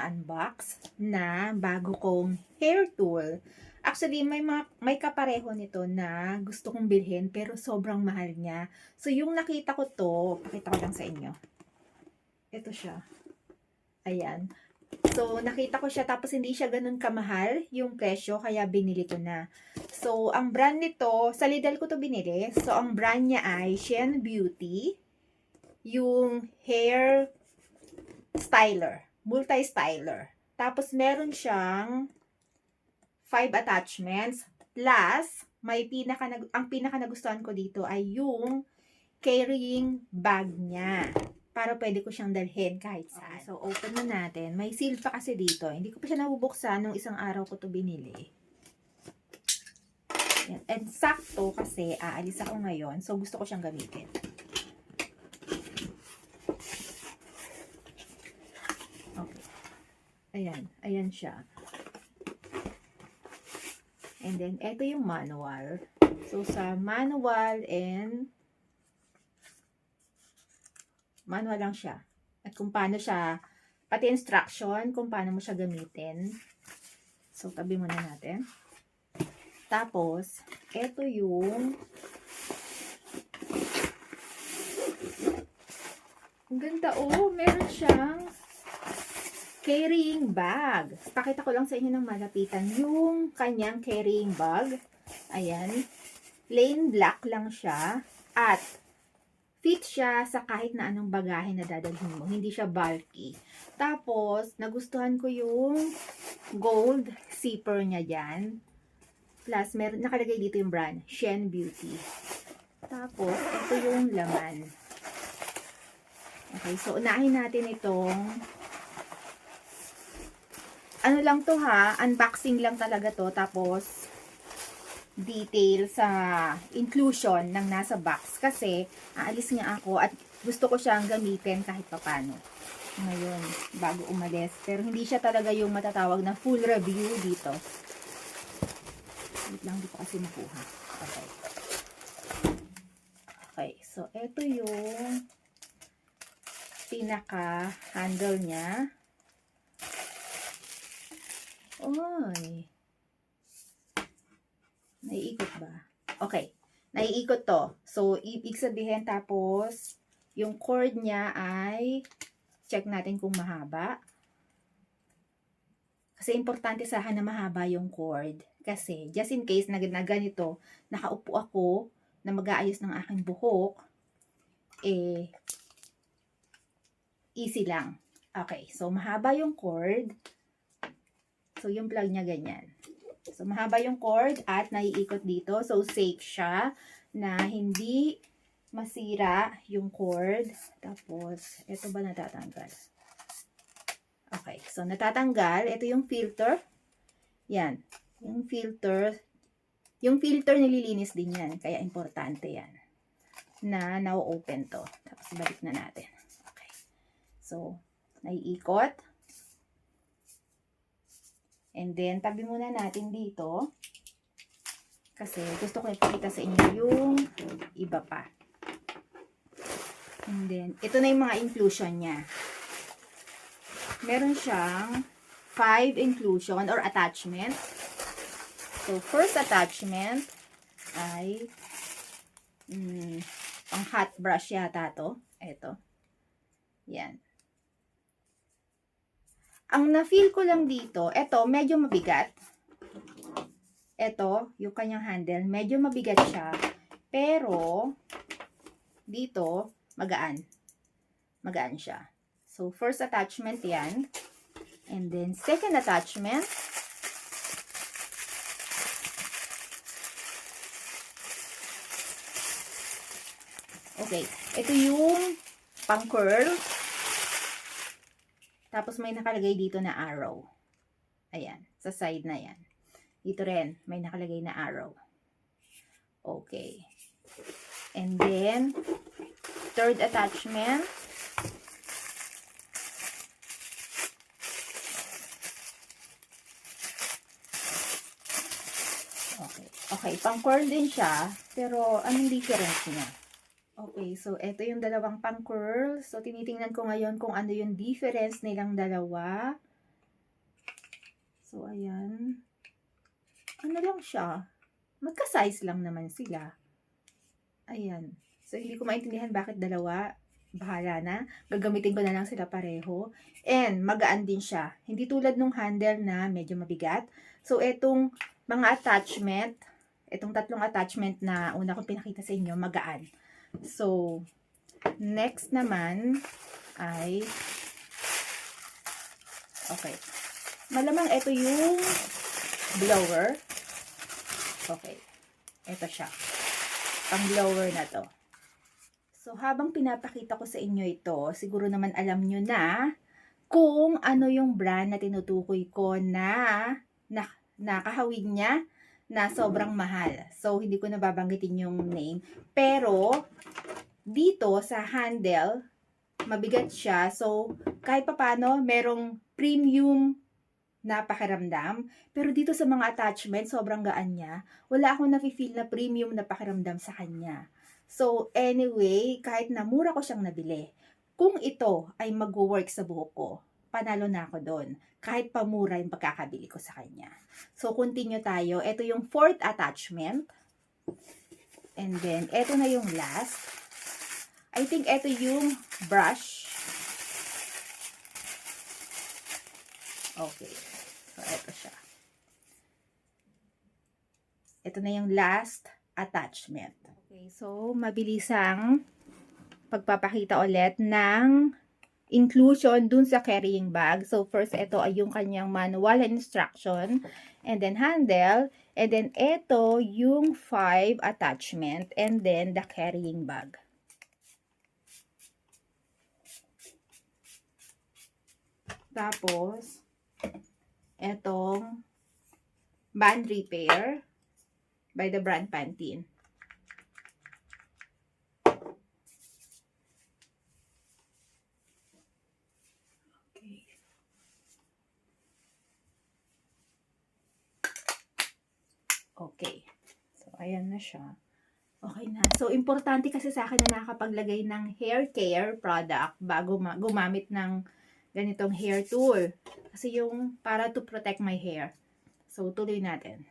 ina-unbox na bago kong hair tool. Actually, may kapareho nito na gusto kong bilhin pero sobrang mahal niya. So, yung nakita ko to, pakita ko lang sa inyo. Ito siya. Ayan. So, nakita ko siya tapos hindi siya ganun kamahal yung presyo kaya binili ko na. So, ang brand nito, sa Lidl ko to binili. So, ang brand niya ay Shen Beauty. Yung hair styler, multi-styler. Tapos meron siyang 5 attachments plus ang pinaka nagustuhan ko dito ay yung carrying bag niya. Para pwede ko siyang dalhin kahit saan. Okay, so open na natin. May seal pa kasi dito. Hindi ko pa siya nabubuksan nung isang araw ko to binili. Yan. And sakto kasi aalis ako ngayon. So gusto ko siyang gamitin. Okay. Ayan. Ayan siya. And then, ito yung manual. So, sa manual lang siya. At kung paano siya, pati instruction, kung paano mo siya gamitin. So, tabi muna natin. Tapos, ito yung ang ganda, oh, meron siyang carrying bag. Pakita ko lang sa inyo ng malapitan yung kanyang carrying bag. Ayan. Plain black lang siya. At fit siya sa kahit na anong bagahe na dadalhin mo. Hindi siya bulky. Tapos, nagustuhan ko yung gold zipper niya dyan. Plus, nakalagay dito yung brand, Shen Beauty. Tapos, ito yung laman. Okay, so unahin natin itong ano lang to ha, unboxing lang talaga to, tapos detail sa inclusion ng nasa box kasi aalis nga ako at gusto ko siyang gamitin kahit papano ngayon bago umalis, pero hindi siya talaga yung matatawag na full review dito. Wait lang, di ko kasi makuha. Okay. Okay, so ito yung pinaka handle niya. Oy. Naiikot ba? Okay. Naiikot to. So, ibig sabihin tapos, yung cord niya ay, check natin kung mahaba. Kasi importante sa akin na mahaba yung cord. Kasi, just in case na ganito, nakaupo ako na mag-aayos ng aking buhok, easy lang. Okay. So, mahaba yung cord. So, yung plug niya ganyan. So, mahaba yung cord at naiikot dito. So, safe siya na hindi masira yung cord. Tapos, ito ba natatanggal? Okay. So, natatanggal. Ito yung filter. Yan. Yung filter. Yung filter nililinis din yan. Kaya, importante yan. Na na-open to. Tapos, balik na natin. Okay. So, naiikot. And then, tabi muna natin dito. Kasi gusto ko ipakita sa inyo yung iba pa. And then, ito na yung mga inclusion niya. Meron siyang 5 inclusion or attachment. So, first attachment ay pang hot brush yata to. Ito. Yan. Ang na-feel ko lang dito, ito, medyo mabigat. Ito, yung kanyang handle, medyo mabigat siya. Pero, dito, magaan. Magaan siya. So, first attachment yan. And then, second attachment. Okay, ito yung pang-curl. Tapos may nakalagay dito na arrow. Ayan, sa side na yan. Dito rin, may nakalagay na arrow. Okay. And then, third attachment. Okay. Okay, pang-curl din siya. Pero, anong difference niya? Okay, so ito yung dalawang pang-curl. So, tinitingnan ko ngayon kung ano yung difference nilang dalawa. So, ayan. Ano lang siya. Magka-size lang naman sila. Ayan. So, hindi ko maintindihan bakit dalawa. Bahala na. Gagamitin ko na lang sila pareho. And, magaan din siya. Hindi tulad nung handle na medyo mabigat. So, etong mga attachment, etong tatlong attachment na una kong pinakita sa inyo, magaan. So, next naman ay, okay. Malamang ito yung blower. Okay. Ito siya. Pang blower na to. So, habang pinapakita ko sa inyo ito, siguro naman alam nyo na kung ano yung brand na tinutukoy ko na kahawig niya na sobrang mahal. So, hindi ko na babanggitin yung name. Pero, dito sa handle, mabigat siya. So, kahit papano, merong premium na pakiramdam. Pero dito sa mga attachment, sobrang gaan niya. Wala akong nafe-feel na premium na pakiramdam sa kanya. So, anyway, kahit na mura ko siyang nabili, kung ito ay mag-work sa buhok ko, panalo na ako doon. Kahit pa mura yung pagkakabili ko sa kanya. So, continue tayo. Ito yung fourth attachment. And then, ito na yung last. I think ito yung brush. Okay. So, ito siya. Ito na yung last attachment. Okay, so mabilisang pagpapakita ulit ng inclusion dun sa carrying bag. So first, ito ay yung kanyang manual and instruction, and then handle, and then ito yung 5 attachment, and then the carrying bag. Tapos, etong band repair by the brand Pantene. Okay. So, ayan na siya. Okay na. So, importante kasi sa akin na nakapaglagay ng hair care product bago gumamit ng ganitong hair tool. Kasi yung para to protect my hair. So, tuloy natin.